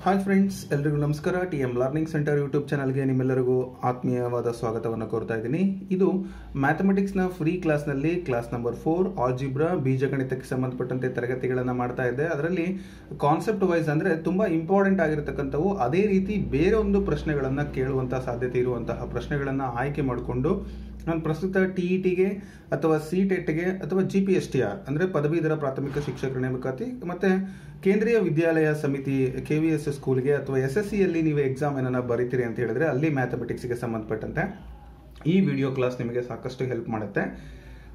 Hi friends, ಎಲ್ರಿಗೂ ನಮಸ್ಕಾರ. TM learning centre YouTube ಚಾನಲ್ಗೆ ನಿಮ್ಮೆಲ್ಲರಿಗೂ ಆತ್ಮೀಯವಾದ ಸ್ವಾಗತವನ್ನು ಕೋರ್ತಾ ಇದ್ದೀನಿ. ಇದು ಮ್ಯಾಥಮೆಟಿಕ್ಸ್ನ ಫ್ರೀ ಕ್ಲಾಸ್ನಲ್ಲಿ ಕ್ಲಾಸ್ ನಂಬರ್ 4 ಆಲ್ಜಿಬ್ರಾ ಬೀಜಗಣಿತಕ್ಕೆ ಸಂಬಂಧಪಟ್ಟಂತೆ ತರಗತಿಗಳನ್ನು ಮಾಡ್ತಾ ಇದ್ದೆ. ಅದರಲ್ಲಿ ಕಾನ್ಸೆಪ್ಟ್ ವೈಸ್ ಅಂದರೆ ತುಂಬ ಇಂಪಾರ್ಟೆಂಟ್ ಆಗಿರತಕ್ಕಂಥವು, ಅದೇ ರೀತಿ ಬೇರೆ ಒಂದು ಪ್ರಶ್ನೆಗಳನ್ನು ಕೇಳುವಂಥ ಸಾಧ್ಯತೆ ಇರುವಂತಹ ಪ್ರಶ್ನೆಗಳನ್ನು ಆಯ್ಕೆ ಮಾಡಿಕೊಂಡು ನಾನು ಪ್ರಸ್ತುತ TETಗೆ ಅಥವಾ CTETಗೆ ಅಥವಾ GPSTR ಅಂದರೆ ಪದವೀಧರ ಪ್ರಾಥಮಿಕ ಶಿಕ್ಷಕರ ನೇಮಕಾತಿ ಮತ್ತು ಕೇಂದ್ರೀಯ ವಿದ್ಯಾಲಯ ಸಮಿತಿ KVS ಸ್ಕೂಲ್ಗೆ ಅಥವಾ SSCಯಲ್ಲಿ ನೀವು ಎಕ್ಸಾಮ್ ಏನನ್ನ ಬರೀತೀರಿ ಅಂತ ಹೇಳಿದ್ರೆ ಅಲ್ಲಿ ಮ್ಯಾಥಮೆಟಿಕ್ಸ್ಗೆ ಸಂಬಂಧಪಟ್ಟಂತೆ ಈ ವಿಡಿಯೋ ಕ್ಲಾಸ್ ನಿಮಗೆ ಸಾಕಷ್ಟು ಹೆಲ್ಪ್ ಮಾಡುತ್ತೆ.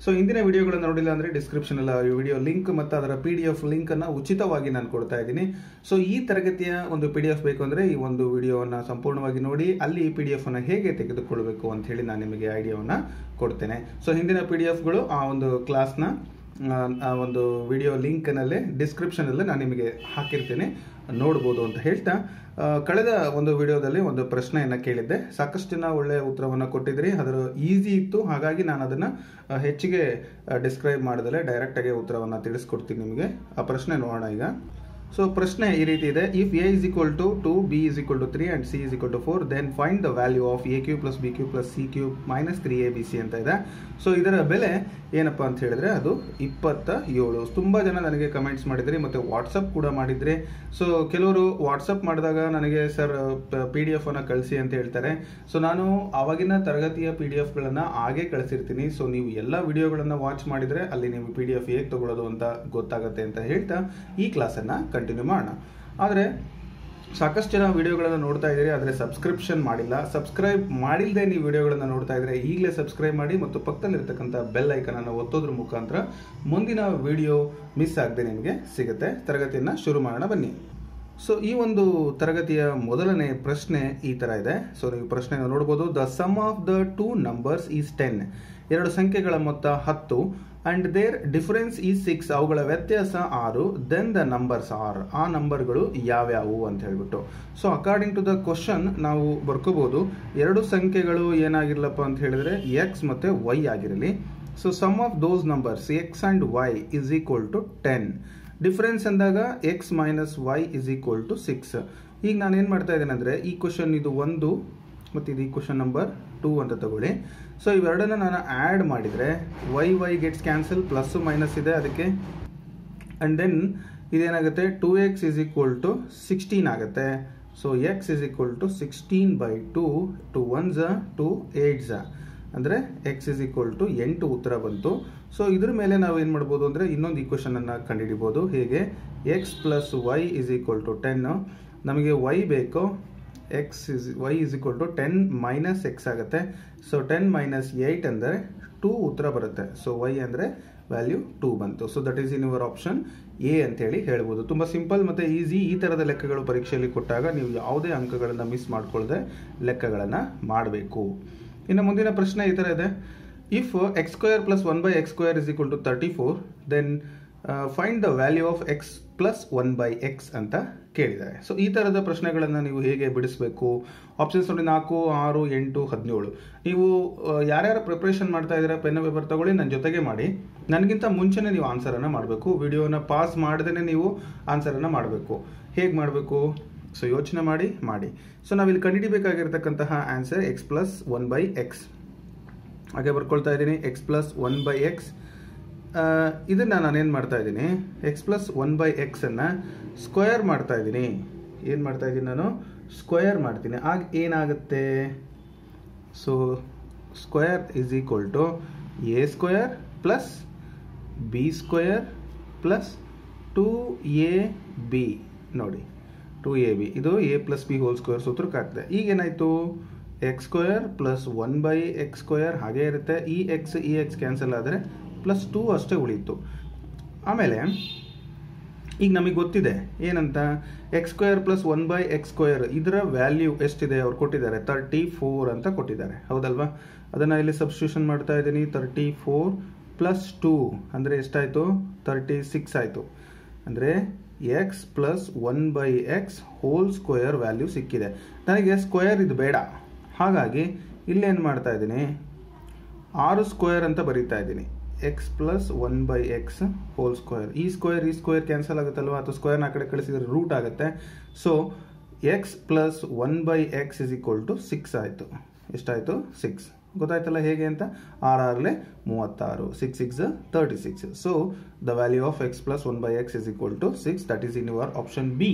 ಸೊ ಇಂದಿನ ವಿಡಿಯೋಗಳನ್ನು ನೋಡಿಲ್ಲ ಅಂದರೆ ಡಿಸ್ಕ್ರಿಪ್ಷನಲ್ಲಿ ವಿಡಿಯೋ ಲಿಂಕ್ ಮತ್ತು ಅದರ PDF ಲಿಂಕನ್ನು ಉಚಿತವಾಗಿ ನಾನು ಕೊಡ್ತಾ ಇದ್ದೀನಿ. ಸೊ ಈ ತರಗತಿಯ ಒಂದು PDF ಬೇಕು ಅಂದರೆ ಈ ಒಂದು ವಿಡಿಯೋವನ್ನು ಸಂಪೂರ್ಣವಾಗಿ ನೋಡಿ, ಅಲ್ಲಿ PDF ಅನ್ನು ಹೇಗೆ ತೆಗೆದುಕೊಳ್ಳಬೇಕು ಅಂತ ಹೇಳಿ ನಾನು ನಿಮಗೆ ಐಡಿಯಾವನ್ನು ಕೊಡ್ತೇನೆ. ಸೊ ಹಿಂದಿನ PDFಗಳು ಆ ಒಂದು ಕ್ಲಾಸ್ನ ಆ ಒಂದು ವಿಡಿಯೋ ಲಿಂಕ್ನಲ್ಲಿ ಡಿಸ್ಕ್ರಿಪ್ಷನಲ್ಲಿ ನಾನು ನಿಮಗೆ ಹಾಕಿರ್ತೀನಿ, ನೋಡ್ಬೋದು ಅಂತ ಹೇಳ್ತಾ, ಕಳೆದ ಒಂದು ವಿಡಿಯೋದಲ್ಲಿ ಒಂದು ಪ್ರಶ್ನೆಯನ್ನು ಕೇಳಿದ್ದೆ. ಸಾಕಷ್ಟು ಜನ ಒಳ್ಳೆಯ ಉತ್ತರವನ್ನು ಕೊಟ್ಟಿದ್ರಿ. ಅದರ ಈಸಿ ಇತ್ತು, ಹಾಗಾಗಿ ನಾನು ಅದನ್ನು ಹೆಚ್ಚಿಗೆ ಡಿಸ್ಕ್ರೈಬ್ ಮಾಡಿದರೆ ಡೈರೆಕ್ಟಾಗಿ ಉತ್ತರವನ್ನು ತಿಳಿಸ್ಕೊಡ್ತೀನಿ ನಿಮಗೆ. ಆ ಪ್ರಶ್ನೆ ನೋಡೋಣ ಈಗ. ಸೊ ಪ್ರಶ್ನೆ ಈ ರೀತಿ ಇದೆ: if A is equal to 2, B is equal to 3 and C is equal to 4, then find the value of AQ plus BQ plus CQ minus 3ABC ಅಂತ ಇದೆ. ಸೊ ಇದರ ಬೆಲೆ ಏನಪ್ಪ ಅಂತ ಹೇಳಿದ್ರೆ ಅದು 27. ತುಂಬ ಜನ ನನಗೆ ಕಮೆಂಟ್ಸ್ ಮಾಡಿದ್ರಿ ಮತ್ತು ವಾಟ್ಸಪ್ ಕೂಡ ಮಾಡಿದ್ರಿ. ಸೊ ಕೆಲವರು ವಾಟ್ಸಪ್ ಮಾಡಿದಾಗ ನನಗೆ ಸರ್ PDF ಅನ್ನು ಕಳಿಸಿ ಅಂತ ಹೇಳ್ತಾರೆ. ಸೊ ನಾನು ಆವಾಗಿನ ತರಗತಿಯ PDFಗಳನ್ನು ಹಾಗೆ ಕಳಿಸಿರ್ತೀನಿ. ಸೊ ನೀವು ಎಲ್ಲ ವಿಡಿಯೋಗಳನ್ನು ವಾಚ್ ಮಾಡಿದರೆ ಅಲ್ಲಿ ನೀವು PDF ಹೇಗೆ ತಗೊಳ್ಳೋದು ಅಂತ ಗೊತ್ತಾಗುತ್ತೆ ಅಂತ ಹೇಳ್ತಾ ಈ ಕ್ಲಾಸನ್ನು ಕಂಟಿನ್ಯೂ ಮಾಡೋಣ. ಆದರೆ ಸಾಕಷ್ಟು ಜನ ವಿಡಿಯೋಗಳನ್ನು ನೋಡ್ತಾ ಇದ್ದೀರಿ, ಆದರೆ ಸಬ್ಸ್ಕ್ರಿಪ್ಷನ್ ಮಾಡಿಲ್ಲ. ಸಬ್ಸ್ಕ್ರೈಬ್ ಮಾಡಿಲ್ಲದೆ ನೀವು ವಿಡಿಯೋಗಳನ್ನು ನೋಡ್ತಾ ಇದ್ದರೆ ಈಗಲೇ ಸಬ್ಸ್ಕ್ರೈಬ್ ಮಾಡಿ ಮತ್ತು ಪಕ್ಕದಲ್ಲಿರ್ತಕ್ಕಂಥ ಬೆಲ್ ಐಕನನ್ನು ಒತ್ತೋದ್ರ ಮುಖಾಂತರ ಮುಂದಿನ ವಿಡಿಯೋ ಮಿಸ್ ಆಗದೆ ನಿಮಗೆ ಸಿಗುತ್ತೆ. ತರಗತಿಯನ್ನು ಶುರು ಮಾಡೋಣ ಬನ್ನಿ. ಸೊ ಈ ಒಂದು ತರಗತಿಯ ಮೊದಲನೇ ಪ್ರಶ್ನೆ ಈ ಥರ ಇದೆ. ಸೊ ನೀವು ಪ್ರಶ್ನೆಯನ್ನು ನೋಡ್ಬೋದು. The sum of the 2 numbers is 10. ಎರಡು ಸಂಖ್ಯೆಗಳ ಮೊತ್ತ 10 ಅಂಡ್ ದೇರ್ ಡಿಫರೆನ್ಸ್ ಈಸ್ 6. ಅವುಗಳ ವ್ಯತ್ಯಾಸ 6. Then the numbers are. ಆ ನಂಬರ್ಗಳು ಯಾವ್ಯಾವು ಅಂತ ಹೇಳ್ಬಿಟ್ಟು. So according to the question ನಾವು ಬರ್ಕೋಬಹುದು, ಎರಡು ಸಂಖ್ಯೆಗಳು ಏನಾಗಿರ್ಲಪ್ಪ ಅಂತ ಹೇಳಿದ್ರೆ X ಮತ್ತು Y ಆಗಿರಲಿ. So sum of those numbers X and Y is equal to 10. Difference ಅಂದಾಗ X minus Y is equal to 6. ಈಗ ನಾನು ಏನು ಮಾಡ್ತಾ ಇದ್ದೇನೆ ಅಂದರೆ ಈ ಕ್ವಶನ್ ಇದು 1 ಮತ್ತು ಇದು ಈ ಕ್ವಶನ್ ನಂಬರ್ 2 ಅಂತ ತಗೊಳ್ಳಿ. ಸೊ ಇವೆರಡನ್ನ ನಾನು ಆ್ಯಡ್ ಮಾಡಿದರೆ y gets cancel, plus minus ಇದೆ ಅದಕ್ಕೆ. ಆ್ಯಂಡ್ ದೆನ್ ಇದೇನಾಗುತ್ತೆ 2x ಇಸ್ ಈಕ್ವಲ್ ಟು 16 ಆಗುತ್ತೆ. So x is equal to 16/2. 2 1s 2 8s ಅಂದರೆ x ಇಸ್ ಈಕ್ವಲ್ ಟು 8 ಉತ್ತರ ಬಂತು. ಸೊ ಇದ್ರ ಮೇಲೆ ನಾವು ಏನು ಮಾಡ್ಬೋದು ಅಂದರೆ ಇನ್ನೊಂದು ಈಕ್ವೇಷನನ್ನು ಕಂಡುಹಿಡಿಬೋದು. ಹೇಗೆ? x plus y is equal to 10. ನಮಗೆ y ಬೇಕು, y is equal to 10 minus x ಆಗುತ್ತೆ. ಸೊ 10 minus 8 ಅಂದರೆ 2 ಉತ್ತರ ಬರುತ್ತೆ. ಸೊ y ಅಂದರೆ ವ್ಯಾಲ್ಯೂ 2 ಬಂತು. So that is in your option A ಅಂತೇಳಿ ಹೇಳ್ಬೋದು. ತುಂಬ ಸಿಂಪಲ್ ಮತ್ತು ಈಸಿ. ಈ ಥರದ ಲೆಕ್ಕಗಳು ಪರೀಕ್ಷೆಯಲ್ಲಿ ಕೊಟ್ಟಾಗ ನೀವು ಯಾವುದೇ ಅಂಕಗಳನ್ನು ಮಿಸ್ ಮಾಡ್ಕೊಳ್ಳದೆ ಲೆಕ್ಕಗಳನ್ನು ಮಾಡಬೇಕು. ಇನ್ನು ಮುಂದಿನ ಪ್ರಶ್ನೆ ಈ ಥರ ಇದೆ: if x² plus 1/x² is equal to 34, then find the value of x ಪ್ಲಸ್ 1/x ಅಂತ ಕೇಳಿದ್ದಾರೆ. ಸೊ ಈ ಥರದ ಪ್ರಶ್ನೆಗಳನ್ನು ನೀವು ಹೇಗೆ ಬಿಡಿಸಬೇಕು? ಆಪ್ಷನ್ಸ್ ನೋಡಿ: 4, 6, 8, 17. ನೀವು ಯಾರ್ಯಾರು ಪ್ರಿಪ್ರೇಷನ್ ಮಾಡ್ತಾ ಇದ್ದೀರಾ ಪೆನ್ ಪೇಪರ್ ತಗೊಳ್ಳಿ, ನನ್ನ ಜೊತೆಗೆ ಮಾಡಿ. ನನಗಿಂತ ಮುಂಚೆನೇ ನೀವು ಆನ್ಸರನ್ನು ಮಾಡಬೇಕು. ವಿಡಿಯೋನ ಪಾಸ್ ಮಾಡದೇ ನೀವು ಆನ್ಸರನ್ನು ಮಾಡಬೇಕು. ಹೇಗೆ ಮಾಡಬೇಕು? ಸೊ ಯೋಚನೆ ಮಾಡಿ. ಸೊ ನಾವಿಲ್ಲಿ ಕಂಡುಹಿಡಿಬೇಕಾಗಿರ್ತಕ್ಕಂತಹ ಆನ್ಸರ್ x ಪ್ಲಸ್ 1/x. ಹಾಗೆ ಬರ್ಕೊಳ್ತಾ ಇದ್ದೀನಿ, x ಪ್ಲಸ್ 1/x. ಇದನ್ನು ನಾನೇನು ಮಾಡ್ತಾ ಇದ್ದೀನಿ, x ಪ್ಲಸ್ 1/x ಅನ್ನು ಸ್ಕ್ವೇರ್ ಮಾಡ್ತಾ ಇದ್ದೀನಿ. ಏನು ಮಾಡ್ತಾ ಇದ್ದೀನಿ ನಾನು? ಸ್ಕ್ವೇರ್ ಮಾಡ್ತೀನಿ. ಆಗ ಏನಾಗುತ್ತೆ? So square is equal to a² plus b² plus 2ab. ನೋಡಿ 2ab ಇದು a plus b whole square ಸೂತ್ರಕ್ಕೆ ಆಗ್ತದೆ. ಈಗೇನಾಯಿತು? x² ಪ್ಲಸ್ 1/x² ಹಾಗೇ ಇರುತ್ತೆ. ಈ x ಕ್ಯಾನ್ಸಲ್ ಆದರೆ ಪ್ಲಸ್ 2 ಅಷ್ಟೇ ಉಳಿಯಿತು. ಆಮೇಲೆ ಈಗ ನಮಗೆ ಗೊತ್ತಿದೆ ಏನಂತ, x² ಪ್ಲಸ್ 1/x² ಇದರ ವ್ಯಾಲ್ಯೂ ಎಷ್ಟಿದೆ ಅವ್ರು ಕೊಟ್ಟಿದ್ದಾರೆ, 34 ಅಂತ ಕೊಟ್ಟಿದ್ದಾರೆ, ಹೌದಲ್ವಾ? ಅದನ್ನು ಇಲ್ಲಿ ಸಬ್ಸ್ಟಿಟ್ಯೂಷನ್ ಮಾಡ್ತಾ ಇದ್ದೀನಿ. 34 ಪ್ಲಸ್ 2 ಅಂದರೆ ಎಷ್ಟಾಯಿತು? 36 ಆಯಿತು. ಅಂದರೆ x ಪ್ಲಸ್ 1/x ಹೋಲ್ ಸ್ಕ್ವೇರ್ ವ್ಯಾಲ್ಯೂ ಸಿಕ್ಕಿದೆ. ನನಗೆ ಸ್ಕ್ವೇರ್ ಇದು ಬೇಡ, ಹಾಗಾಗಿ ಇಲ್ಲೇನು ಮಾಡ್ತಾ ಇದ್ದೀನಿ, 6² ಅಂತ ಬರೀತಾ ಇದ್ದೀನಿ. x ಪ್ಲಸ್ 1/x ಹೋಲ್ ಸ್ಕ್ವೇರ್. ಈ ಸ್ಕ್ವೇರ್ ಕ್ಯಾನ್ಸಲ್ ಆಗುತ್ತಲ್ವ, ಅಥವಾ ಸ್ಕ್ವೇರ್ನ ಆ ಕಡೆ ಕಳಿಸಿದ್ರೆ ರೂಟ್ ಆಗುತ್ತೆ. So x plus 1/x is equal to 6 ಆಯಿತು. ಎಷ್ಟಾಯಿತು? 6. ಗೊತ್ತಾಯ್ತಲ್ಲ ಹೇಗೆ ಅಂತ? 6 36, 6 6 36. So the value of x plus 1/x is equal to 6. That is in your option B.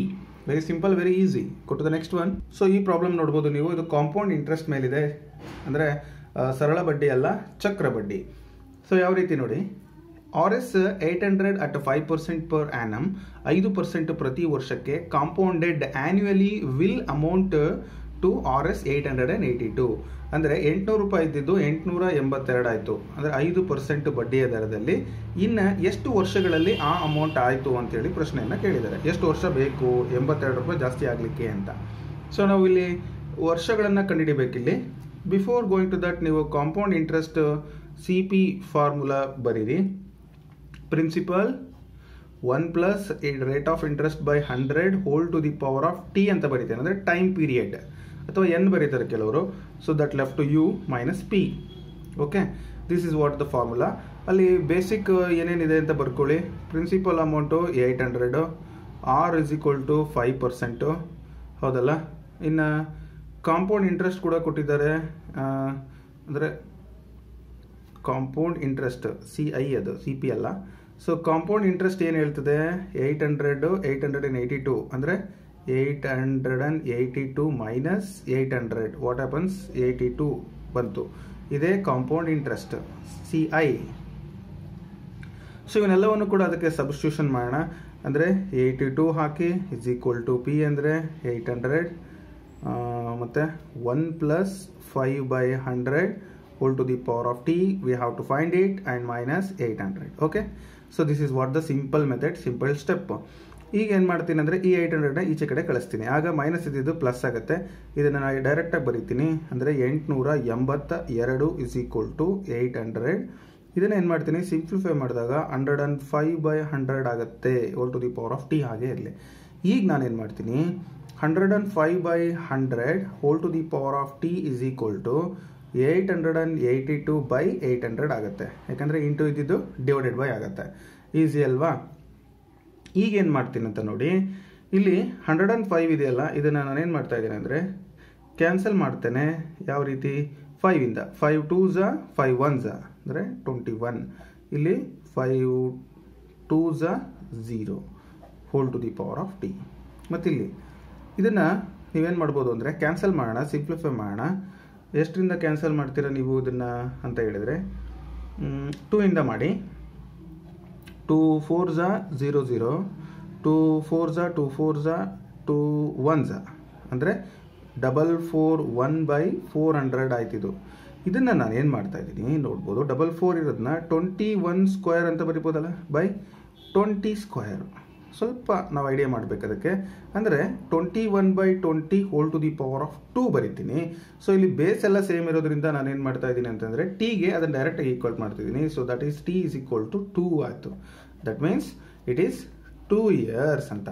Very simple, very easy. Go to the next one. So ಈ problem ನೋಡ್ಬೋದು ನೀವು. ಇದು compound interest ಮೇಲಿದೆ, ಅಂದರೆ ಸರಳ ಬಡ್ಡಿ ಅಲ್ಲ, ಚಕ್ರ ಬಡ್ಡಿ. ಸೊ ಯಾವ ರೀತಿ ನೋಡಿ, RS 800 at 5% per annum, 5% ಪ್ರತಿ ವರ್ಷಕ್ಕೆ, compounded annually will amount to RS 882. ಅಂದರೆ 800 ರೂಪಾಯಿ ಇದ್ದಿದ್ದು 882 ಆಯಿತು. ಅಂದರೆ 5% ಬಡ್ಡಿಯ ದರದಲ್ಲಿ ಇನ್ನು ಎಷ್ಟು ವರ್ಷಗಳಲ್ಲಿ ಆ ಅಮೌಂಟ್ ಆಯಿತು ಅಂತೇಳಿ ಪ್ರಶ್ನೆಯನ್ನು ಕೇಳಿದ್ದಾರೆ. ಎಷ್ಟು ವರ್ಷ ಬೇಕು 82 ರೂಪಾಯಿ ಜಾಸ್ತಿ ಆಗಲಿಕ್ಕೆ ಅಂತ. ಸೊ ನಾವು ಇಲ್ಲಿ ವರ್ಷಗಳನ್ನು ಕಂಡುಹಿಡಿಬೇಕಿಲ್ಲಿ. ಬಿಫೋರ್ ಗೋಯಿಂಗ್ ಟು ದಟ್ ನೀವು ಕಾಂಪೌಂಡ್ ಇಂಟ್ರೆಸ್ಟ್ CP ಫಾರ್ಮುಲಾ ಬರೀರಿ. Principal 1 plus rate of interest by 100 whole to the power of t ಅಂತ ಬರೀತೇನೆ. ಅಂದರೆ ಟೈಮ್ ಪೀರಿಯಡ್ ಅಥವಾ ಎನ್ ಬರೀತಾರೆ ಕೆಲವರು. So that left to you minus p. Okay, this is what the formula. ಅಲ್ಲಿ basic ಏನೇನಿದೆ ಅಂತ ಬರ್ಕೊಳ್ಳಿ. Principal amount 800, r is equal to 5%, ಹೌದಲ್ಲ. ಇನ್ನು ಕಾಂಪೌಂಡ್ ಇಂಟ್ರೆಸ್ಟ್ ಕೂಡ ಕೊಟ್ಟಿದ್ದಾರೆ, ಅಂದರೆ ಕಾಂಪೌಂಡ್ ಇಂಟ್ರೆಸ್ಟ್ CI, ಅದು CP ಅಲ್ಲ. ಸೊ ಕಾಂಪೌಂಡ್ ಇಂಟ್ರೆಸ್ಟ್ ಏನು ಹೇಳ್ತದೆ? 800 882, ಅಂದರೆ 882 ಮೈನಸ್ 800 ವಾಟ್ ಹ್ಯಾಪನ್ಸ್? 82 ಬಂತು. ಇದೇ ಕಾಂಪೌಂಡ್ ಇಂಟ್ರೆಸ್ಟ್ CI. ಸೊ ಇವನ್ನೆಲ್ಲವನ್ನು ಕೂಡ ಅದಕ್ಕೆ ಸಬ್ಸ್ಟಿಟ್ಯೂಷನ್ ಮಾಡೋಣ. ಅಂದರೆ 82 ಹಾಕಿ ಇಸ್ ಈಕ್ವಲ್ ಟು ಪಿ ಅಂದರೆ 800 ಮತ್ತು 1 plus 5/100 whole to the power of t. We have to find it and minus 800. Okay, so this is what the simple method, simple step. ಈಗ ಏನು ಮಾಡ್ತೀನಿ ಅಂದರೆ ಈ 800ನ ಈಚೆ ಕಡೆ ಕಳಿಸ್ತೀನಿ. ಆಗ ಮೈನಸ್ ಇದ್ದಿದ್ದು ಪ್ಲಸ್ ಆಗುತ್ತೆ. ಇದನ್ನು ನಾನು ಡೈರೆಕ್ಟಾಗಿ ಬರೀತೀನಿ. ಅಂದರೆ 882 ಇಸ್ ಈಕ್ವಲ್ ಟು 800. ಇದನ್ನು ಏನು ಮಾಡ್ತೀನಿ, ಸಿಂಪ್ಲಿಫೈ ಮಾಡಿದಾಗ 105/100 ಆಗುತ್ತೆ. Whole to the power of t ಹಾಗೆ ಇರಲಿ. ಈಗ ನಾನೇನು ಮಾಡ್ತೀನಿ, 105/100 whole to the power of t is equal to 882/800 ಆಗುತ್ತೆ. ಯಾಕಂದರೆ ಇಂಟು ಇದ್ದಿದ್ದು ಡಿವೈಡೆಡ್ ಬೈ ಆಗುತ್ತೆ. ಈಸಿ ಅಲ್ವಾ? ಈಗ ಏನು ಮಾಡ್ತೀನಿ ಅಂತ ನೋಡಿ, ಇಲ್ಲಿ 105 ಇದೆಯಲ್ಲ, ಇದನ್ನು ನಾನೇನು ಮಾಡ್ತಾ ಇದ್ದೀನಿ ಅಂದರೆ ಕ್ಯಾನ್ಸಲ್ ಮಾಡ್ತೇನೆ. ಯಾವ ರೀತಿ? 5ಇಂದ 5 2s 5 1s ಅಂದರೆ 21. ಇಲ್ಲಿ 5 2s 0 whole to the power of t. ಮತ್ತಿಲ್ಲಿ ಇದನ್ನು ನೀವೇನು ಮಾಡ್ಬೋದು ಅಂದರೆ ಕ್ಯಾನ್ಸಲ್ ಮಾಡೋಣ, ಸಿಂಪ್ಲಿಫೈ ಮಾಡೋಣ. ಎಷ್ಟರಿಂದ ಕ್ಯಾನ್ಸಲ್ ಮಾಡ್ತೀರಾ ನೀವು ಇದನ್ನು ಅಂತ ಹೇಳಿದರೆ 2ಇಂದ ಮಾಡಿ. 2 4s 0 0, 2 4s 2 4s 2 1s ಅಂದರೆ 441/400 ಆಯ್ತಿದು. ಇದನ್ನು ನಾನು ಏನು ಮಾಡ್ತಾ ಇದ್ದೀನಿ ನೋಡ್ಬೋದು. 44 ಇರೋದನ್ನ 21 ಸ್ಕ್ವೇರ್ ಅಂತ ಬರಿಬೋದಲ್ಲ, ಬೈ 20 ಸ್ಕ್ವೇರ್. ಸ್ವಲ್ಪ ನಾವು ಐಡಿಯಾ ಮಾಡಬೇಕು ಅದಕ್ಕೆ. ಅಂದರೆ 21/20 whole to the power of 2 ಬರಿತೀನಿ. ಸೊ ಇಲ್ಲಿ ಬೇಸ್ ಎಲ್ಲ ಸೇಮ್ ಇರೋದ್ರಿಂದ ನಾನು ಏನು ಮಾಡ್ತಾ ಇದ್ದೀನಿ ಅಂತಂದರೆ ಟಿಗೆ ಅದನ್ನು ಡೈರೆಕ್ಟಾಗಿ ಈಕ್ವಲ್ ಮಾಡ್ತಿದ್ದೀನಿ. So that is t is equal to 2 ಆಯಿತು. That means it is 2 years ಅಂತ.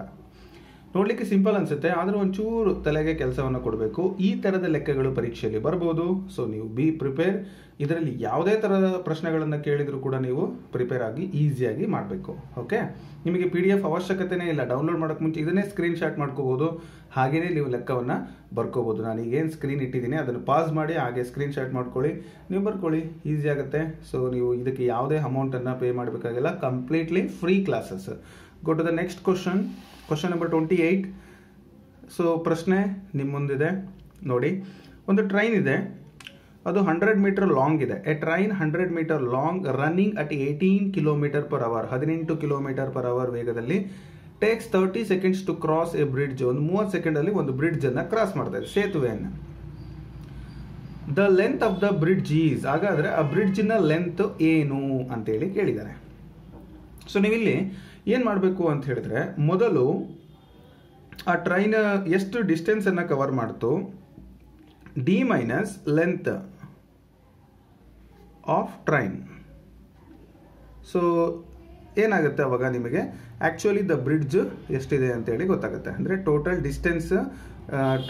ನೋಡಲಿಕ್ಕೆ ಸಿಂಪಲ್ ಅನಿಸುತ್ತೆ, ಆದರೂ ಒಂಚೂರು ತಲೆಗೆ ಕೆಲಸವನ್ನು ಕೊಡಬೇಕು. ಈ ಥರದ ಲೆಕ್ಕಗಳು ಪರೀಕ್ಷೆಯಲ್ಲಿ ಬರ್ಬೋದು. ಸೊ ನೀವು ಬಿ ಪ್ರಿಪೇರ್. ಇದರಲ್ಲಿ ಯಾವುದೇ ಥರದ ಪ್ರಶ್ನೆಗಳನ್ನು ಕೇಳಿದರೂ ಕೂಡ ನೀವು ಪ್ರಿಪೇರ್ ಆಗಿ ಈಸಿಯಾಗಿ ಮಾಡಬೇಕು. ಓಕೆ, ನಿಮಗೆ PDF ಅವಶ್ಯಕತೆನೇ ಇಲ್ಲ. ಡೌನ್ಲೋಡ್ ಮಾಡೋಕ್ಕೆ ಮುಂಚೆ ಇದನ್ನೇ ಸ್ಕ್ರೀನ್ ಶಾಟ್ ಮಾಡ್ಕೋಬೋದು. ಹಾಗೆಯೇ ನೀವು ಲೆಕ್ಕವನ್ನು ಬರ್ಕೋಬೋದು. ನಾನು ಈಗೇನು ಸ್ಕ್ರೀನ್ ಇಟ್ಟಿದ್ದೀನಿ ಅದನ್ನು ಪಾಸ್ ಮಾಡಿ ಹಾಗೆ ಸ್ಕ್ರೀನ್ ಶಾಟ್ ಮಾಡ್ಕೊಳ್ಳಿ, ನೀವು ಬರ್ಕೊಳ್ಳಿ, ಈಸಿ ಆಗುತ್ತೆ. ಸೊ ನೀವು ಇದಕ್ಕೆ ಯಾವುದೇ ಅಮೌಂಟನ್ನು ಪೇ ಮಾಡಬೇಕಾಗಿಲ್ಲ. Completely free classes. Go to the next question number 28. So ಪ್ರಶ್ನೆ ನಿಮ್ಮ ಮುಂದಿದೆ ನೋಡಿ. ಒಂದು ಟ್ರೈನ್ ಇದೆ, ಅದು 100 ಮೀಟರ್ ಲಾಂಗ್ ಇದೆ. A train 100 metre long running at 18 km/h, 18 km/h ವೇಗದಲ್ಲಿ takes 30 seconds to cross a bridge. ಒಂದು 30 ಸೆಕೆಂಡಲ್ಲಿ ಒಂದು ಬ್ರಿಡ್ಜ್ ಅನ್ನು ಕ್ರಾಸ್ ಮಾಡ್ತಾ ಇದೆ, ಸೇತುವೆಯನ್ನು. The length of the bridge is, ಹಾಗಾದರೆ ಆ ಬ್ರಿಡ್ಜ್ನ ಲೆಂತ್ ಏನು ಅಂತೇಳಿ ಕೇಳಿದ್ದಾರೆ. ಸೊ ನೀವಿಲ್ಲಿ ಏನು ಮಾಡಬೇಕು ಅಂತ ಹೇಳಿದ್ರೆ, ಮೊದಲು ಆ ಟ್ರೈನ್ ಎಷ್ಟು ಡಿಸ್ಟೆನ್ಸನ್ನು ಕವರ್ ಮಾಡ್ತು, D minus length of train. So ಏನಾಗುತ್ತೆ ಅವಾಗ ನಿಮಗೆ ಆ್ಯಕ್ಚುಲಿ ದ ಬ್ರಿಡ್ಜ್ ಎಷ್ಟಿದೆ ಅಂತೇಳಿ ಗೊತ್ತಾಗುತ್ತೆ. ಅಂದರೆ total distance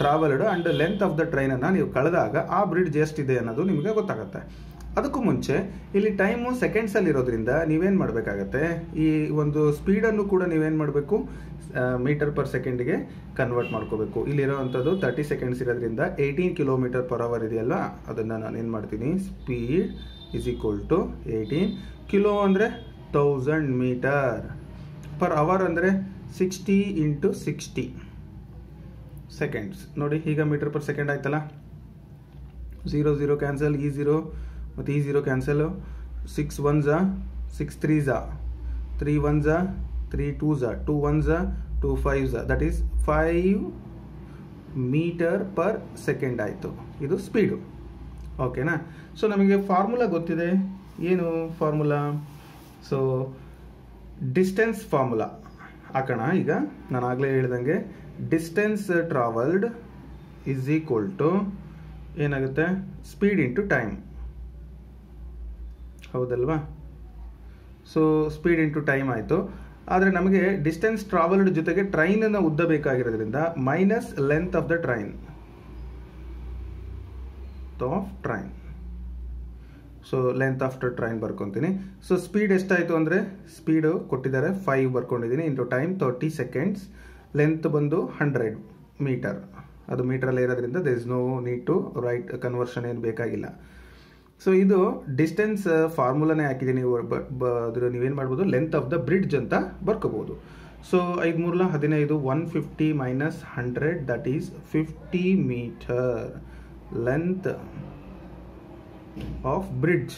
travelled and length of the ಟ್ರೈನನ್ನು ನೀವು ಕಳೆದಾಗ ಆ ಬ್ರಿಡ್ಜ್ ಎಷ್ಟಿದೆ ಅನ್ನೋದು ನಿಮಗೆ ಗೊತ್ತಾಗುತ್ತೆ. ಅದಕ್ಕೂ ಮುಂಚೆ ಇಲ್ಲಿ ಟೈಮು ಸೆಕೆಂಡ್ಸಲ್ಲಿ ಇರೋದ್ರಿಂದ ನೀವೇನು ಮಾಡಬೇಕಾಗತ್ತೆ, ಈ ಒಂದು ಸ್ಪೀಡನ್ನು ಕೂಡ ನೀವೇನು ಮಾಡಬೇಕು, ಮೀಟರ್ ಪರ್ ಸೆಕೆಂಡ್ಗೆ ಕನ್ವರ್ಟ್ ಮಾಡ್ಕೋಬೇಕು. ಇಲ್ಲಿರೋವಂಥದ್ದು 30 ಸೆಕೆಂಡ್ಸ್ ಇರೋದ್ರಿಂದ 18 ಕಿಲೋಮೀಟರ್ ಪರ್ ಅವರ್ ಇದೆಯಲ್ಲ, ಅದನ್ನು ನಾನು ಏನು ಮಾಡ್ತೀನಿ, speed is equal to 18 kilo ಅಂದರೆ 1000 ಮೀಟರ್ ಪರ್ ಅವರ್ ಅಂದರೆ 60 × 60 ಸೆಕೆಂಡ್ಸ್. ನೋಡಿ ಈಗ ಮೀಟರ್ ಪರ್ ಸೆಕೆಂಡ್ ಆಯ್ತಲ್ಲ. 0 0 ಕ್ಯಾನ್ಸಲ್, ಈ 0 ಮತ್ತು ಈ 0 cancel. 6 1s 6 3s 3 1s 3 2s 2 1s 2 5s, that is 5 metre per second ಆಯಿತು. ಇದು ಸ್ಪೀಡು. ಓಕೆನಾ? ಸೊ ನಮಗೆ ಫಾರ್ಮುಲಾ ಗೊತ್ತಿದೆ. ಏನು ಫಾರ್ಮುಲಾ? ಸೊ ಡಿಸ್ಟೆನ್ಸ್ ಫಾರ್ಮುಲಾ ಹಾಕೋಣ. ಈಗ ನಾನು ಆಗಲೇ ಹೇಳ್ದಂಗೆ distance travelled is equal to ಏನಾಗುತ್ತೆ, ಸ್ಪೀಡ್ ಇಂಟು ಟೈಮ್. ಹೌದಲ್ವಾ? ಸೊ ಸ್ಪೀಡ್ ಇಂಟು ಟೈಮ್ ಆಯಿತು. ಆದರೆ ನಮಗೆ ಡಿಸ್ಟೆನ್ಸ್ ಟ್ರಾವೆಲ್ಡ್ ಜೊತೆಗೆ ಟ್ರೈನನ್ನು ಉದ್ದ ಬೇಕಾಗಿರೋದ್ರಿಂದ minus length of the train so length of the train ಬರ್ಕೊತೀನಿ. ಸೊ ಸ್ಪೀಡ್ ಎಷ್ಟಾಯಿತು ಅಂದರೆ, ಸ್ಪೀಡು ಕೊಟ್ಟಿದ್ದಾರೆ 5 ಬರ್ಕೊಂಡಿದ್ದೀನಿ, ಇಂಟು ಟೈಮ್ 30 ಸೆಕೆಂಡ್ಸ್, ಲೆಂತ್ ಬಂದು 100 ಮೀಟರ್. ಅದು ಮೀಟರಲ್ಲಿ ಇರೋದ್ರಿಂದ there is no need to write conversion, ಏನು ಬೇಕಾಗಿಲ್ಲ. ಸೊ ಇದು ಡಿಸ್ಟೆನ್ಸ್ ಫಾರ್ಮುಲಾನೇ ಹಾಕಿದ್ದೀನಿ. ಅದ್ರ ನೀವೇನು ಮಾಡ್ಬೋದು, ಲೆಂತ್ ಆಫ್ ದ ಬ್ರಿಡ್ಜ್ ಅಂತ ಬರ್ಕೋಬೋದು. So 5 3 15 150 minus 100 that is 50 metre length of bridge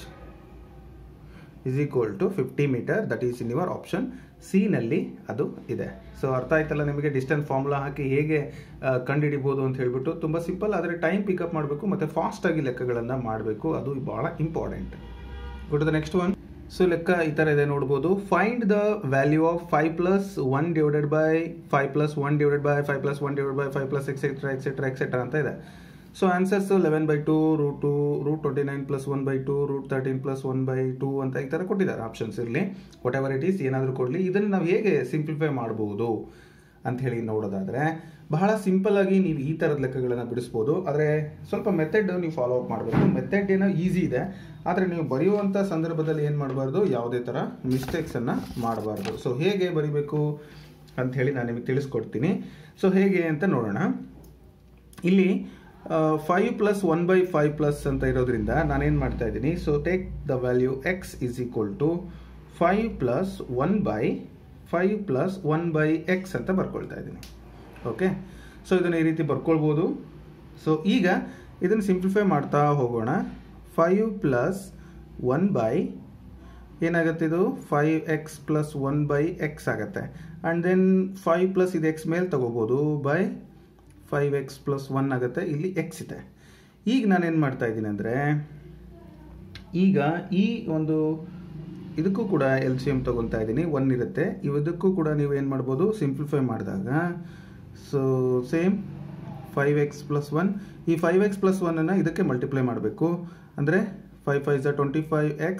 is equal to 50 metre. That is in your option C ನಲ್ಲಿ ಅದು ಇದೆ. ಸೊ ಅರ್ಥ ಆಯ್ತಲ್ಲ ನಿಮಗೆ ಡಿಸ್ಟೆನ್ಸ್ ಫಾರ್ಮುಲಾ ಹಾಕಿ ಹೇಗೆ ಕಂಡುಹಿಡಿಬೋದು ಅಂತ ಹೇಳ್ಬಿಟ್ಟು. ತುಂಬ ಸಿಂಪಲ್, ಆದರೆ ಟೈಮ್ ಪಿಕಪ್ ಮಾಡಬೇಕು ಮತ್ತು ಫಾಸ್ಟಾಗಿ ಲೆಕ್ಕಗಳನ್ನು ಮಾಡಬೇಕು, ಅದು ಭಾಳ important. Go to the next one. So ಲೆಕ್ಕ ಈ ಥರ ಇದೆ ನೋಡ್ಬೋದು. Find the value of 5 + 1 divided by 5 + 1 divided by 5 + 1 divided by 5 + etcetera etcetera etcetera ಅಂತ ಇದೆ. ಸೊ ಆನ್ಸರ್ಸ್ 11/2 √2 √29 + 1/2 √13 + 1/2 ಅಂತ ಈ ಥರ ಕೊಟ್ಟಿದ್ದಾರೆ. ಆಪ್ಷನ್ಸ್ ಇರಲಿ, ವಾಟ್ ಎವರ್ ಇಟ್ ಈಸ್, ಏನಾದರೂ ಕೊಡಲಿ. ಇದನ್ನು ನಾವು ಹೇಗೆ ಸಿಂಪ್ಲಿಫೈ ಮಾಡ್ಬೋದು ಅಂತ ಹೇಳಿ ನೋಡೋದಾದರೆ, ಬಹಳ ಸಿಂಪಲ್ ಆಗಿ ನೀವು ಈ ಥರದ ಲೆಕ್ಕಗಳನ್ನು ಬಿಡಿಸ್ಬೋದು. ಆದರೆ ಸ್ವಲ್ಪ ಮೆಥಡ್ ನೀವು ಫಾಲೋ ಅಪ್ ಮಾಡಬೇಕು. ಮೆಥಡ್ ಏನೋ ಈಸಿ ಇದೆ, ಆದರೆ ನೀವು ಬರೆಯುವಂಥ ಸಂದರ್ಭದಲ್ಲಿ ಏನು ಮಾಡಬಾರ್ದು, ಯಾವುದೇ ಥರ ಮಿಸ್ಟೇಕ್ಸನ್ನು ಮಾಡಬಾರ್ದು. ಸೊ ಹೇಗೆ ಬರೀಬೇಕು ಅಂತ ಹೇಳಿ ನಾನು ನಿಮಗೆ ತಿಳಿಸ್ಕೊಡ್ತೀನಿ. ಸೊ ಹೇಗೆ ಅಂತ ನೋಡೋಣ. ಇಲ್ಲಿ 5 + 1/5 ಅಂತ ಇರೋದ್ರಿಂದ ನಾನೇನು ಮಾಡ್ತಾ ಇದ್ದೀನಿ, so take the value x is equal to 5 + 1/5 + 1/x ಅಂತ ಬರ್ಕೊಳ್ತಾ ಇದ್ದೀನಿ. ಓಕೆ, ಸೊ ಇದನ್ನು ಈ ರೀತಿ ಬರ್ಕೊಳ್ಬೋದು. ಸೊ ಈಗ ಇದನ್ನು ಸಿಂಪ್ಲಿಫೈ ಮಾಡ್ತಾ ಹೋಗೋಣ. 5 + 1 ಏನಾಗುತ್ತೆ, ಇದು 5x + 1/x ಆಗುತ್ತೆ. ಆ್ಯಂಡ್ ದೆನ್ 5 + ಇದು x ಮೇಲೆ ತಗೋಬೋದು, ಬೈ 5x + 1 ಆಗುತ್ತೆ. ಇಲ್ಲಿ x ಇದೆ. ಈಗ ನಾನೇನು ಮಾಡ್ತಾ ಇದ್ದೀನಿ ಅಂದರೆ, ಈಗ ಈ ಒಂದು ಇದಕ್ಕೂ ಕೂಡ LCM ತಗೊತಾ ಇದ್ದೀನಿ. 1 ಇರುತ್ತೆ. ಇದಕ್ಕೂ ಕೂಡ ನೀವು ಏನು ಮಾಡ್ಬೋದು, ಸಿಂಪ್ಲಿಫೈ ಮಾಡಿದಾಗ ಸೊ ಸೇಮ್ 5x + 1. ಈ 5x + 1 ಇದಕ್ಕೆ ಮಲ್ಟಿಪ್ಲೈ ಮಾಡಬೇಕು. ಅಂದರೆ 5 5s 25x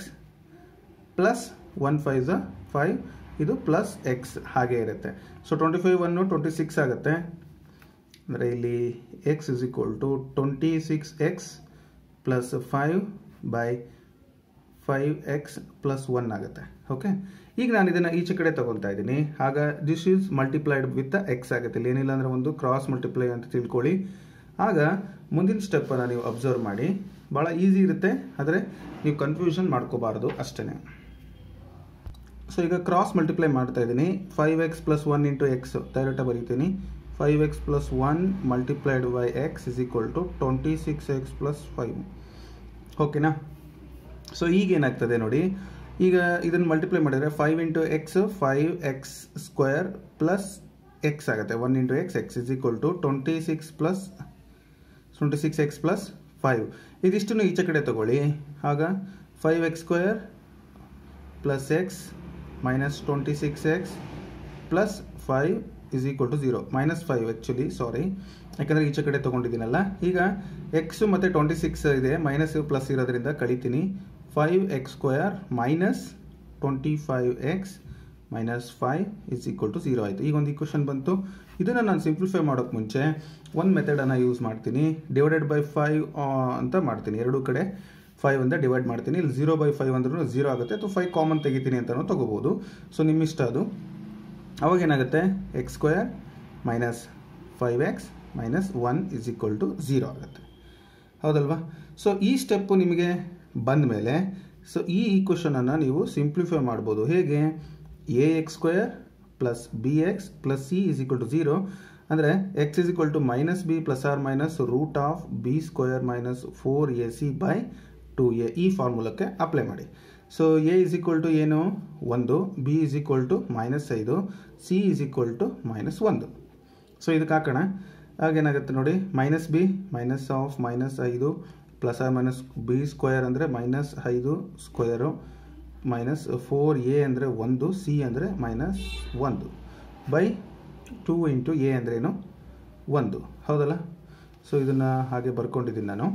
ಪ್ಲಸ್ 1 5s 5, ಇದು ಪ್ಲಸ್ x ಹಾಗೆ ಇರುತ್ತೆ. ಸೊ 25 1 26 ಆಗುತ್ತೆ. ಅಂದರೆ ಇಲ್ಲಿ x is equal to 26x + 5 by 5x + 1 ಆಗುತ್ತೆ. ಓಕೆ, ಈಗ ನಾನು ಇದನ್ನು ಈಚೆ ಕಡೆ ತಗೊತಾ ಇದ್ದೀನಿ. ಆಗ this is multiplied with x ಆಗುತ್ತೆ. ಇಲ್ಲಿ ಏನಿಲ್ಲ ಅಂದರೆ ಒಂದು ಕ್ರಾಸ್ ಮಲ್ಟಿಪ್ಲೈ ಅಂತ ತಿಳ್ಕೊಳ್ಳಿ. ಆಗ ಮುಂದಿನ ಸ್ಟೆಪ್ಪನ್ನು ನೀವು ಅಬ್ಸರ್ವ್ ಮಾಡಿ. ಭಾಳ ಈಸಿ ಇರುತ್ತೆ, ಆದರೆ ನೀವು ಕನ್ಫ್ಯೂಷನ್ ಮಾಡ್ಕೋಬಾರ್ದು ಅಷ್ಟೇ. ಸೊ ಈಗ ಕ್ರಾಸ್ ಮಲ್ಟಿಪ್ಲೈ ಮಾಡ್ತಾ ಇದ್ದೀನಿ. 5x + 1 × x ಡೈರೆಕ್ಟಾಗಿ ಬರೀತೀನಿ. 5x + 1 multiplied by x is equal to 26x + 5. ಓಕೆನಾ? ಸೊ ಈಗ ಏನಾಗ್ತದೆ ನೋಡಿ, ಈಗ ಇದನ್ನು ಮಲ್ಟಿಪ್ಲೈ ಮಾಡಿದರೆ 5 × x 5x² ಪ್ಲಸ್ x ಆಗುತ್ತೆ. 1 × x x is equal to 26x + 5. ಇದಿಷ್ಟನ್ನು ಈಚೆ ಕಡೆ ತಗೊಳ್ಳಿ. ಆಗ 5x² plus x minus 26x plus 5 is equal to 0. -5 actually, sorry, ಯಾಕಂದರೆ ಈಚೆ ಕಡೆ ತೊಗೊಂಡಿದ್ದೀನಲ್ಲ. ಈಗ ಎಕ್ಸ್ ಮತ್ತು 26 ಇದೆ, ಮೈನಸ್ ಪ್ಲಸ್ ಇರೋದ್ರಿಂದ ಕಳಿತೀನಿ. 5x² minus 25x minus 5 is equal to 0 ಆಯಿತು. ಈಗ ಒಂದು ಈಕ್ವೇಷನ್ ಬಂತು. ಇದನ್ನು ನಾನು ಸಿಂಪ್ಲಿಫೈ ಮಾಡೋಕ್ಕೆ ಮುಂಚೆ ಒಂದು ಮೆಥಡನ್ನು ಯೂಸ್ ಮಾಡ್ತೀನಿ. ಡಿವೈಡೆಡ್ ಬೈ 5 ಅಂತ ಮಾಡ್ತೀನಿ. ಎರಡೂ ಕಡೆ 5 ಅಂತ ಡಿವೈಡ್ ಮಾಡ್ತೀನಿ. ಇಲ್ಲಿ 0/5 ಅಂದ್ರೂ 0 ಆಗುತ್ತೆ, ಅಥವಾ 5 ಕಾಮನ್ ತೆಗಿತೀನಿ ಅಂತಲೂ ತೊಗೋಬೋದು. ಸೊ ನಿಮ್ಮಿಷ್ಟ ಅದು. ಅವಾಗ ಏನಾಗುತ್ತೆ, x² ಮೈನಸ್ 5x ಮೈನಸ್ 1 = 0 ಆಗುತ್ತೆ. ಹೌದಲ್ವಾ? ಸೊ ಈ ಸ್ಟೆಪ್ಪು ನಿಮಗೆ ಬಂದ ಮೇಲೆ ಸೊ ಈ ಈಕ್ವೇಷನನ್ನು ನೀವು ಸಿಂಪ್ಲಿಫೈ ಮಾಡ್ಬೋದು. ಹೇಗೆ? ax² plus bx plus c = 0 ಅಂದರೆ x = -b ± √b² minus 4ac/2a ಈ ಫಾರ್ಮುಲಕ್ಕೆ ಅಪ್ಲೈ ಮಾಡಿ. ಸೊ a = ಏನು? 1, b = -5, c = -1. ಸೊ ಇದಕ್ಕೆ ಹಾಕೋಣ. ಆಗೇನಾಗುತ್ತೆ ನೋಡಿ, -b -5 ± b² ಅಂದರೆ -5² ಮೈನಸ್ 4a ಅಂದರೆ 1, c ಅಂದರೆ -1 ಬೈ 2 × a ಅಂದ್ರೇನು 1. ಹೌದಲ್ಲ? ಸೊ ಇದನ್ನು ಹಾಗೆ ಬರ್ಕೊಂಡಿದ್ದೀನಿ ನಾನು.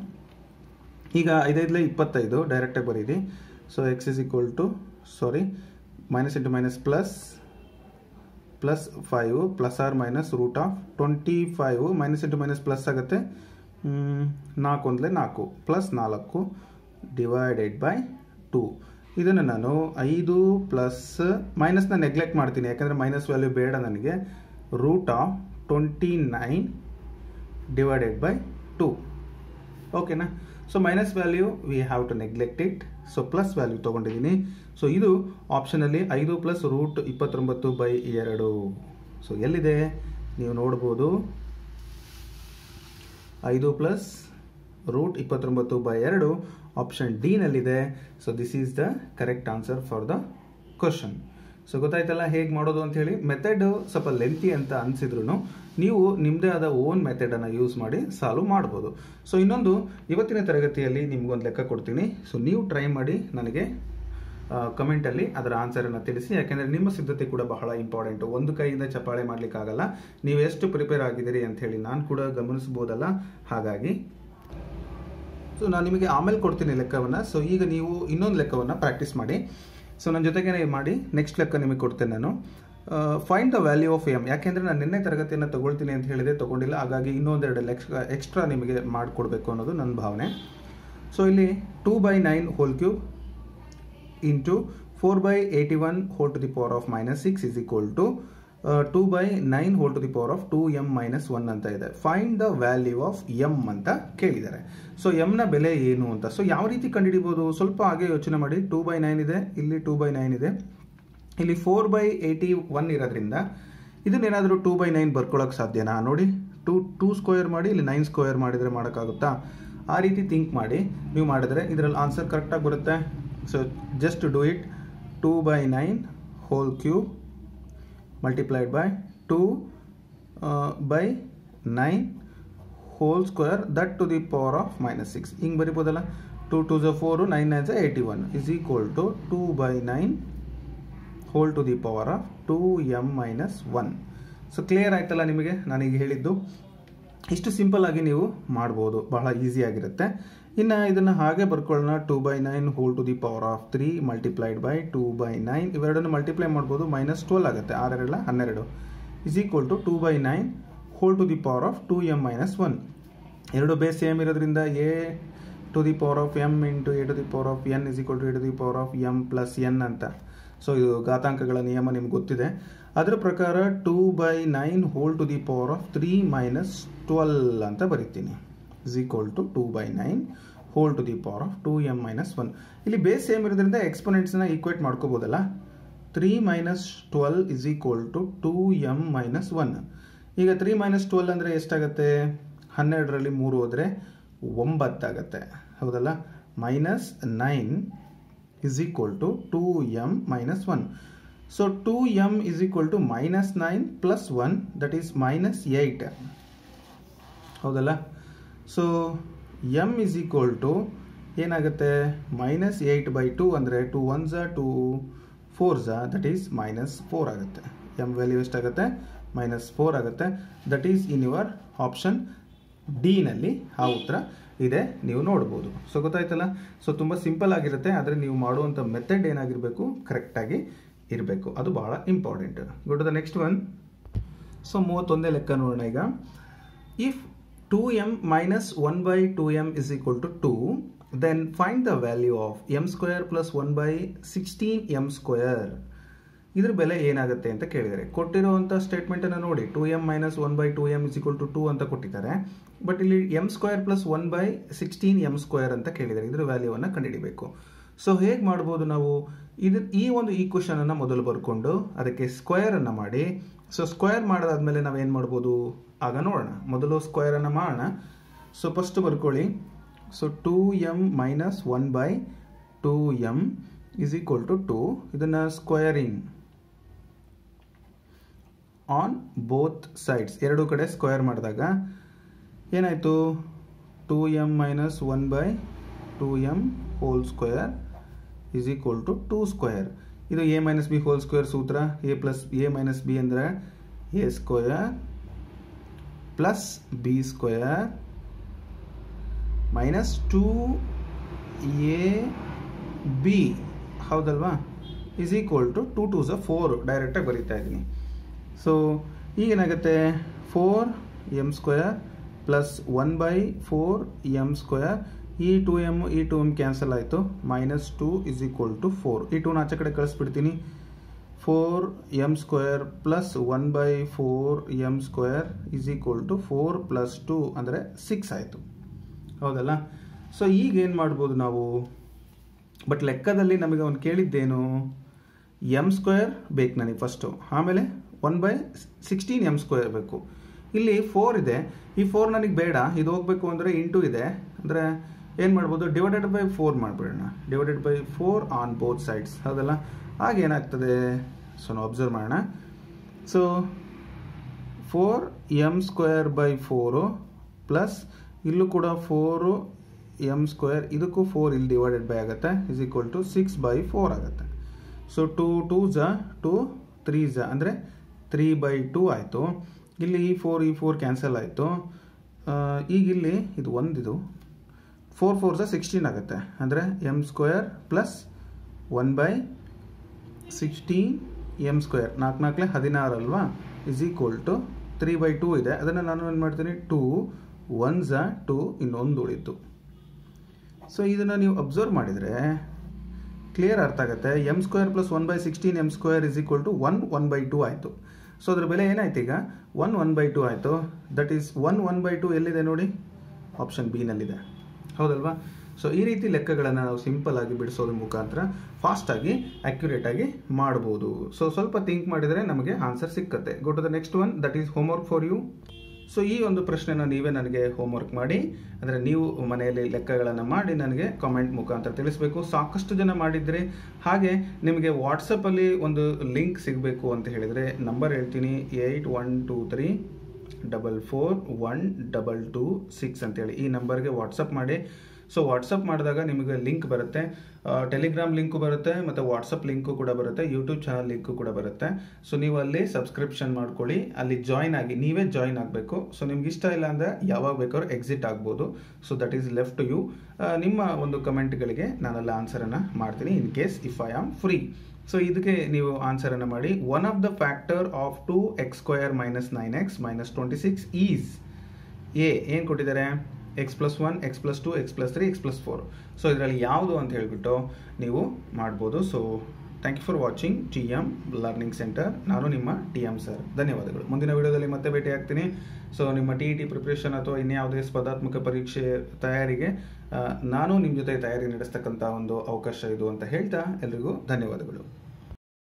ಈಗ 5 × 25 ಡೈರೆಕ್ಟಾಗಿ ಬರೀರಿ. So x sorry minus into minus plus 5 ± √25 minus into minus plus ಆಗುತ್ತೆ. 4 × 4 ಪ್ಲಸ್ 4 ಡಿವೈಡೆಡ್ ಬೈ 2. ಇದನ್ನು ನಾನು 5 ಪ್ಲಸ್ ಮೈನಸ್ನ ನೆಗ್ಲೆಕ್ಟ್ ಮಾಡ್ತೀನಿ, ಯಾಕಂದರೆ ಮೈನಸ್ ವ್ಯಾಲ್ಯೂ ಬೇಡ ನನಗೆ. √29 ಡಿವೈಡೆಡ್ ಬೈ 2. ಓಕೆನಾ? So minus value we have to neglect it. So plus value ತೊಗೊಂಡಿದ್ದೀನಿ. So ಇದು ಆಪ್ಷನಲ್ಲಿ 5 ಪ್ಲಸ್ √29/2. ಸೊ ಎಲ್ಲಿದೆ ನೀವು ನೋಡ್ಬೋದು, 5 ಪ್ಲಸ್ √29/2 ಆಪ್ಷನ್ ಡಿ ನಲ್ಲಿದೆ. So this is the correct answer for the question. So ಗೊತ್ತಾಯ್ತಲ್ಲ ಹೇಗೆ ಮಾಡೋದು ಅಂತ ಹೇಳಿ. ಮೆಥಡ್ ಸ್ವಲ್ಪ ಲೆಂತಿ ಅಂತ ಅನಿಸಿದ್ರು ನೀವು ನಿಮ್ಮದೇ ಆದ ಓನ್ ಮೆಥಡನ್ನು ಯೂಸ್ ಮಾಡಿ ಸಾಲ್ವ್ ಮಾಡ್ಬೋದು. ಸೊ ಇನ್ನೊಂದು, ಇವತ್ತಿನ ತರಗತಿಯಲ್ಲಿ ನಿಮ್ಗೊಂದು ಲೆಕ್ಕ ಕೊಡ್ತೀನಿ. ಸೊ ನೀವು ಟ್ರೈ ಮಾಡಿ ನನಗೆ ಕಮೆಂಟಲ್ಲಿ ಅದರ ಆನ್ಸರನ್ನು ತಿಳಿಸಿ, ಯಾಕೆಂದರೆ ನಿಮ್ಮ ಸಿದ್ಧತೆ ಕೂಡ ಬಹಳ ಇಂಪಾರ್ಟೆಂಟು. ಒಂದು ಕೈಯಿಂದ ಚಪ್ಪಾಳೆ ಮಾಡಲಿಕ್ಕಾಗಲ್ಲ. ನೀವು ಎಷ್ಟು ಪ್ರಿಪೇರ್ ಆಗಿದ್ದೀರಿ ಅಂತ ಹೇಳಿ ನಾನು ಕೂಡ ಗಮನಿಸ್ಬೋದಲ್ಲ. ಹಾಗಾಗಿ ಸೊ ನಾನು ನಿಮಗೆ ಆಮೇಲೆ ಕೊಡ್ತೀನಿ ಲೆಕ್ಕವನ್ನು. ಸೊ ಈಗ ನೀವು ಇನ್ನೊಂದು ಲೆಕ್ಕವನ್ನು ಪ್ರಾಕ್ಟೀಸ್ ಮಾಡಿ. ಸೊ ನನ್ನ ಜೊತೆಗೇ ಮಾಡಿ ನೆಕ್ಸ್ಟ್ ಲೆಕ್ಕ ನಿಮಗೆ ಕೊಡ್ತೇನೆ ನಾನು. Find the value of m. ಯಾಕೆಂದರೆ ನಾನು ನಿನ್ನೆ ತರಗತಿಯನ್ನು ತೊಗೊಳ್ತೀನಿ ಅಂತ ಹೇಳಿದೆ, ತೊಗೊಂಡಿಲ್ಲ. ಹಾಗಾಗಿ ಇನ್ನೊಂದೆರಡು ಎಕ್ಸ್ಟ್ರಾ ನಿಮಗೆ ಮಾಡಿಕೊಡ್ಬೇಕು ಅನ್ನೋದು ನನ್ನ ಭಾವನೆ. ಸೊ ಇಲ್ಲಿ 2/9 whole cube into 4/81 whole to the power of -6 = 2/9 whole to the power of 2m - 1 ಅಂತ ಇದೆ. Find the value of m ಅಂತ ಕೇಳಿದ್ದಾರೆ. ಸೊ m ನ ಬೆಲೆ ಏನು ಅಂತ. ಸೊ ಯಾವ ರೀತಿ ಕಂಡುಹಿಡಿಬೋದು, ಸ್ವಲ್ಪ ಹಾಗೆ ಯೋಚನೆ ಮಾಡಿ. 2/9 ಇದೆ, ಇಲ್ಲಿ 2/9 ಇದೆ, ಇಲ್ಲಿ 4/81 ಇರೋದ್ರಿಂದ ಇದನ್ನೇನಾದರೂ 2/9 ಬರ್ಕೊಳ್ಳೋಕೆ ಸಾಧ್ಯನಾ? ನೋಡಿ, 2² ಮಾಡಿ ಇಲ್ಲಿ 9² ಮಾಡಿದರೆ ಮಾಡೋಕ್ಕಾಗುತ್ತಾ? ಆ ರೀತಿ ಥಿಂಕ್ ಮಾಡಿ ನೀವು ಮಾಡಿದರೆ ಇದರಲ್ಲಿ ಆನ್ಸರ್ ಕರೆಕ್ಟಾಗಿ ಬರುತ್ತೆ. So just do it. 2/9 whole cube multiplied by 2/9 whole square that to the power of -6. ಹಿಂಗೆ ಬರಿಬೋದಲ್ಲ. 2 2s 4, 9 9s 81 = 2/9 whole to the power of 2m - 1. So clear ಆಯ್ತಲ್ಲ ನಿಮಗೆ ನಾನೀಗ ಹೇಳಿದ್ದು. ಇಷ್ಟು ಸಿಂಪಲ್ ಆಗಿ ನೀವು ಮಾಡ್ಬೋದು, ಬಹಳ ಈಸಿಯಾಗಿರುತ್ತೆ. ಇನ್ನು ಇದನ್ನು ಹಾಗೆ ಬರ್ಕೊಳ್ಳೋಣ. 2/9 whole to the power of 3 multiplied by 2/9 ಇವೆರಡನ್ನು ಮಲ್ಟಿಪ್ಲೈ ಮಾಡ್ಬೋದು. -12 ಆಗುತ್ತೆ, 6 2 12 = 2/9 whole to the power of 2m - 1. ಎರಡು ಬೇಸ್ ಸೇಮ್ ಇರೋದ್ರಿಂದ a to the power of m into a to the power of n = a to the power of m plus n ಅಂತ. So ಇದು ಘಾತಾಂಕಗಳ ನಿಯಮ ನಿಮ್ಗೆ ಗೊತ್ತಿದೆ. ಅದರ ಪ್ರಕಾರ 2/9 whole to the power of 3 - 12 ಅಂತ ಬರಿತೀನಿ = 2/9 whole to the power of 2m - 1. ಇಲ್ಲಿ ಬೇಸ್ ಸೇಮ್ ಇರೋದ್ರಿಂದ ಎಕ್ಸ್ಪೊನೆಂಟ್ಸ್ನ ಈಕ್ವೇಟ್ ಮಾಡ್ಕೋಬೋದಲ್ಲ. 3 - 12 = 2m - 1. ಈಗ 3 - 12 ಅಂದರೆ ಎಷ್ಟಾಗುತ್ತೆ? 12ರಲ್ಲಿ 3 ಹೋದರೆ 9 ಆಗುತ್ತೆ. ಹೌದಲ್ಲ? -9 = 2m - 1. So 2m = -9 plus 1 that is -8. ಹೌದಲ್ಲ? ಸೊ m ಏನಾಗುತ್ತೆ? -8/2 ಅಂದರೆ 2 1s 2 4s ದಟ್ ಈಸ್ -4 ಆಗುತ್ತೆ. m ವ್ಯಾಲ್ಯೂ ಎಷ್ಟಾಗುತ್ತೆ? -4 ಆಗುತ್ತೆ. That is in your option D ನಲ್ಲಿ ಆ ಉತ್ತರ ಇದೆ, ನೀವು ನೋಡ್ಬೋದು. ಸೊ ಗೊತ್ತಾಯ್ತಲ್ಲ? ಸೊ ತುಂಬ ಸಿಂಪಲ್ ಆಗಿರುತ್ತೆ, ಆದರೆ ನೀವು ಮಾಡುವಂಥ ಮೆಥಡ್ ಏನಾಗಿರಬೇಕು? ಕರೆಕ್ಟಾಗಿ ಇರಬೇಕು, ಅದು ಬಹಳ important. Go to the next one. So 31ನೇ ಲೆಕ್ಕ ನೋಡೋಣ ಈಗ. If 2m - 1/2m = 2 then find the value of M square plus 1/16 m². ಇದ್ರ ಬೆಲೆ ಏನಾಗುತ್ತೆ ಅಂತ ಕೇಳಿದರೆ, ಕೊಟ್ಟಿರುವಂಥ ಸ್ಟೇಟ್ಮೆಂಟನ್ನು ನೋಡಿ, 2m - 1/2m = 2 ಅಂತ ಕೊಟ್ಟಿದ್ದಾರೆ. ಬಟ್ ಇಲ್ಲಿ m² + 1/16 m² ಅಂತ ಕೇಳಿದ್ದಾರೆ. ಇದ್ರ ವ್ಯಾಲ್ಯೂವನ್ನು ಕಂಡುಹಿಡಿಬೇಕು. ಸೊ ಹೇಗೆ ಮಾಡ್ಬೋದು ನಾವು? ಈ ಒಂದು ಈಕ್ವೇಷನ್ ಅನ್ನು ಮೊದಲು ಬರ್ಕೊಂಡು ಅದಕ್ಕೆ ಸ್ಕ್ವೇರ್ ಅನ್ನು ಮಾಡಿ. ಸೊ ಸ್ಕ್ವೇರ್ ಮಾಡಾದ್ಮೇಲೆ ನಾವೇನು ಮಾಡ್ಬೋದು ಆಗ ನೋಡೋಣ. ಮೊದಲು ಸ್ಕ್ವೇರ್ ಅನ್ನು ಮಾಡೋಣ. ಸೊ ಫಸ್ಟ್ ಬರ್ಕೊಳ್ಳಿ. So 2m - 1/2m = 2. ಇದನ್ನು ಸ್ಕ್ವೇರಿಂಗ್ ಆನ್ ಬೋತ್ ಸೈಡ್ಸ್, ಎರಡೂ ಕಡೆ ಸ್ಕ್ವೇರ್ ಮಾಡಿದಾಗ ಏನಾಯಿತು? 2m - 1/2m² = 2². ಇದು a - b² ಸೂತ್ರ. a - b ಅಂದರೆ a² + b² - 2ab, ಹೌದಲ್ವಾ? = 2 2s 4. ಡೈರೆಕ್ಟಾಗಿ ಬರೀತಾ ಇದ್ದೀನಿ. ಸೊ ಈಗೇನಾಗುತ್ತೆ? 4m² + 1/4m². ಈ 2m ಕ್ಯಾನ್ಸಲ್ ಆಯಿತು. -2 = 4. ಈ 2ನ ಆಚೆ ಕಡೆ ಕಳಿಸ್ಬಿಡ್ತೀನಿ. 4m² + 1/4m² = 4 + 2 ಅಂದರೆ 6 ಆಯಿತು, ಹೌದಲ್ಲ? ಸೊ ಈಗೇನು ಮಾಡ್ಬೋದು ನಾವು? ಬಟ್ ಲೆಕ್ಕದಲ್ಲಿ ನಮಗೆ ಒಂದು ಕೇಳಿದ್ದೇನು? m² ಬೇಕು ನನಗೆ ಫಸ್ಟು, ಆಮೇಲೆ 1/16 m² ಬೇಕು. ಇಲ್ಲಿ 4 ಇದೆ, ಈ 4 ನನಗೆ ಬೇಡ, ಇದು ಹೋಗಬೇಕು ಅಂದರೆ ಇಂಟು ಇದೆ. ಅಂದರೆ ಏನು ಮಾಡ್ಬೋದು? /4 ಮಾಡಿಬಿಡೋಣ. /4 ಆನ್ ಬೋತ್ ಸೈಡ್ಸ್, ಹೌದಲ್ಲ? ಆಗೇನಾಗ್ತದೆ? ಸೊ ನಾವು ಅಬ್ಸರ್ವ್ ಮಾಡೋಣ. ಸೊ 4m²/4 ಪ್ಲಸ್ ಇಲ್ಲೂ ಕೂಡ 4m², ಇದಕ್ಕೂ 4 ಇಲ್ಲಿ ಡಿವೈಡೆಡ್ ಬೈ ಆಗುತ್ತೆ, = 6/4 ಆಗುತ್ತೆ. ಸೊ 2 2s 2 3s ಅಂದರೆ 3/2 ಆಯಿತು. ಇಲ್ಲಿ ಈ 4 ಕ್ಯಾನ್ಸಲ್ ಆಯಿತು. ಈಗ ಇಲ್ಲಿ ಇದು 1, ಇದು 4 4s 16 ಆಗುತ್ತೆ. ಅಂದರೆ m² + 1/16 m², 4 4 16 ಅಲ್ವಾ? = 3/2 ಇದೆ. ಅದನ್ನು ನಾನು ಏನು ಮಾಡ್ತೀನಿ? 2 1s 2, ಇನ್ನೊಂದು ಉಳಿತು. ಸೊ ಇದನ್ನು ನೀವು ಅಬ್ಸರ್ವ್ ಮಾಡಿದರೆ ಕ್ಲಿಯರ್ ಅರ್ಥ ಆಗುತ್ತೆ. m² + 1/16 m² = 1/2 ಆಯಿತು. ಸೊ ಅದ್ರ ಬೆಲೆ ಏನಾಯ್ತು? ಈಗ 1/2 ಆಯಿತು. ದಟ್ ಈಸ್ 1/2 ಎಲ್ಲಿದೆ ನೋಡಿ? ಆಪ್ಷನ್ ಬಿ ನಲ್ಲಿದೆ, ಹೌದಲ್ವಾ? ಸೊ ಈ ರೀತಿ ಲೆಕ್ಕಗಳನ್ನು ನಾವು ಸಿಂಪಲ್ ಆಗಿ ಬಿಡಿಸೋದ್ರ ಮುಖಾಂತರ ಫಾಸ್ಟಾಗಿ ಆ್ಯಕ್ಯುರೇಟಾಗಿ ಮಾಡ್ಬೋದು. ಸೊ ಸ್ವಲ್ಪ ಥಿಂಕ್ ಮಾಡಿದರೆ ನಮಗೆ ಆನ್ಸರ್ ಸಿಕ್ಕತ್ತೆ. Go to the next one, that is homework for you. So ಈ ಒಂದು ಪ್ರಶ್ನೆನ ನೀವೇ ನನಗೆ ಹೋಮ್ವರ್ಕ್ ಮಾಡಿ, ಅಂದರೆ ನೀವು ಮನೆಯಲ್ಲಿ ಲೆಕ್ಕಗಳನ್ನು ಮಾಡಿ ನನಗೆ ಕಾಮೆಂಟ್ ಮುಖಾಂತರ ತಿಳಿಸಬೇಕು. ಸಾಕಷ್ಟು ಜನ ಮಾಡಿದ್ರಿ. ಹಾಗೆ ನಿಮಗೆ ವಾಟ್ಸಪ್ಪಲ್ಲಿ ಒಂದು ಲಿಂಕ್ ಸಿಗಬೇಕು ಅಂತ ಹೇಳಿದರೆ ನಂಬರ್ ಹೇಳ್ತೀನಿ, 8123441226 ಅಂತೇಳಿ ಈ ನಂಬರ್ಗೆ ವಾಟ್ಸಪ್ ಮಾಡಿ. ಸೊ ವಾಟ್ಸಪ್ ಮಾಡಿದಾಗ ನಿಮಗೆ ಲಿಂಕ್ ಬರುತ್ತೆ, ಟೆಲಿಗ್ರಾಮ್ ಲಿಂಕು ಬರುತ್ತೆ, ಮತ್ತು ವಾಟ್ಸಪ್ ಲಿಂಕು ಕೂಡ ಬರುತ್ತೆ, ಯೂಟ್ಯೂಬ್ ಚಾನಲ್ ಲಿಂಕು ಕೂಡ ಬರುತ್ತೆ. ಸೊ ನೀವು ಅಲ್ಲಿ ಸಬ್ಸ್ಕ್ರಿಪ್ಷನ್ ಮಾಡ್ಕೊಳ್ಳಿ, ಅಲ್ಲಿ ಜಾಯ್ನ್ ಆಗಿ, ನೀವೇ ಜಾಯ್ನ್ ಆಗಬೇಕು. ಸೊ ನಿಮ್ಗೆ ಇಷ್ಟ ಇಲ್ಲ ಅಂದರೆ ಯಾವಾಗ ಬೇಕಾದ್ರೂ ಎಕ್ಸಿಟ್ ಆಗ್ಬೋದು. So that is left to you. ನಿಮ್ಮ ಒಂದು ಕಮೆಂಟ್ಗಳಿಗೆ ನಾನೆಲ್ಲ ಆನ್ಸರನ್ನು ಮಾಡ್ತೀನಿ in case if I am free. So ಇದಕ್ಕೆ ನೀವು ಆನ್ಸರನ್ನು ಮಾಡಿ. One of the factor of 2x² - 9x - 26 is ಏನು ಕೊಟ್ಟಿದ್ದಾರೆ? x + 1, x + 2, x + 3, x + 4. So ಇದರಲ್ಲಿ ಯಾವುದು ಅಂತ ಹೇಳಿಬಿಟ್ಟು ನೀವು ಮಾಡ್ಬೋದು. So thank you for watching TM learning centre. ನಾನು ನಿಮ್ಮ TM ಸರ್. ಧನ್ಯವಾದಗಳು. ಮುಂದಿನ ವಿಡಿಯೋದಲ್ಲಿ ಮತ್ತೆ ಭೇಟಿ ಆಗ್ತೀನಿ. ಸೊ ನಿಮ್ಮ TET ಪ್ರಿಪ್ರೇಷನ್ ಅಥವಾ ಇನ್ಯಾವುದೇ ಸ್ಪರ್ಧಾತ್ಮಕ ಪರೀಕ್ಷೆ ತಯಾರಿಗೆ ನಾನು ನಿಮ್ಮ ಜೊತೆ ತಯಾರಿ ನಡೆಸ್ತಕ್ಕಂಥ ಒಂದು ಅವಕಾಶ ಇದು ಅಂತ ಹೇಳ್ತಾ ಎಲ್ರಿಗೂ ಧನ್ಯವಾದಗಳು.